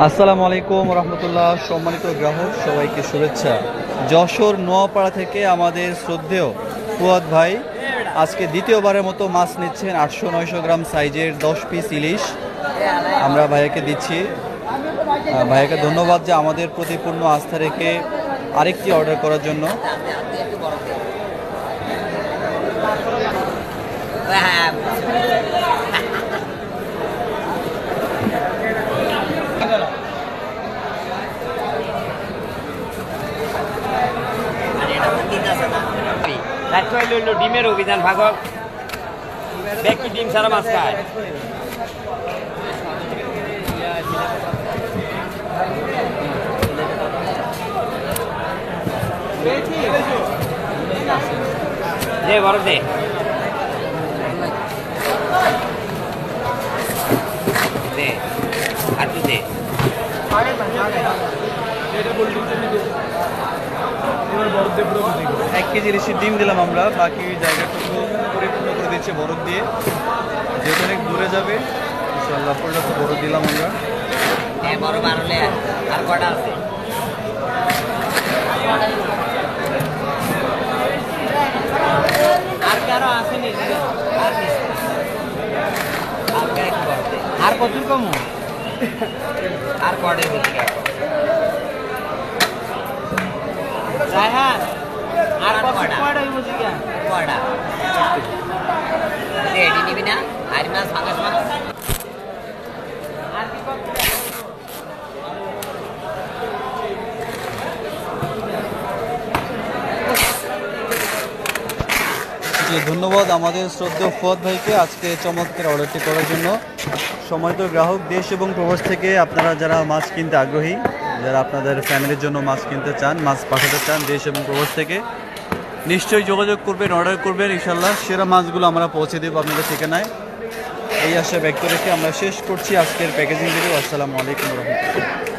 আসসালামু আলাইকুম রহমতুল্লাহ। সম্মানিত গ্রাহক সবাইকে শুভেচ্ছা। যশোর নোয়াপাড়া থেকে আমাদের শ্রদ্ধেয় ফুয়াদ ভাই আজকে দ্বিতীয়বারের মতো মাছ নিচ্ছেন 800-900 গ্রাম সাইজের 10 পিস ইলিশ আমরা ভাইয়াকে দিচ্ছি। ভাইয়াকে ধন্যবাদ যে আমাদের প্রতি পূর্ণ আস্থা রেখে আরেকটি অর্ডার করার জন্য। ডিমের অভিযান ভাগক ব্যক্তি ডিম ছাড়া মাছ খায়। দে বড় দে দে আর তুই দে। 1 কেজি ইলিশের ডিম দিলাম আমরা, বাকি জায়গাটুকু পরিপূর্ণ করে দিচ্ছে বরফ দিয়ে, যেহেতু অনেক দূরে যাবে ইনশাআল্লাহ। পুরোটা তো বরফ দিলাম আমরা। বড় বাড়লে আর কটা আছে? আর কারো আসেনি? আর কত কম? আর কড়ে বেশি রায়হান আর কড়া কড়া রেডি নিবি না? আর মাছ ফাঁকাস মাছ আর কি করতে? ধন্যবাদ আমাদের শ্রদ্ধেয় ফুয়াদ ভাইকে আজকে চমৎকার অর্ডারটি করার জন্য। সম্মানিত গ্রাহক, দেশ এবং প্রবাস থেকে আপনারা যারা মাছ কিনতে আগ্রহী, যারা আপনাদের ফ্যামিলির জন্য মাছ কিনতে চান, মাছ পাঠাতে চান দেশ এবং প্রবাস থেকে, নিশ্চয়ই যোগাযোগ করবেন, অর্ডার করবেন। ইনশাআল্লাহ সেরা মাছগুলো আমরা পৌঁছে দেবো আপনাদের ঠিকানায়। এই আশা ব্যক্ত রেখে আমরা শেষ করছি আজকের প্যাকেজিং ভিডিও। আসসালামু আলাইকুম রহমতুল্লাহ।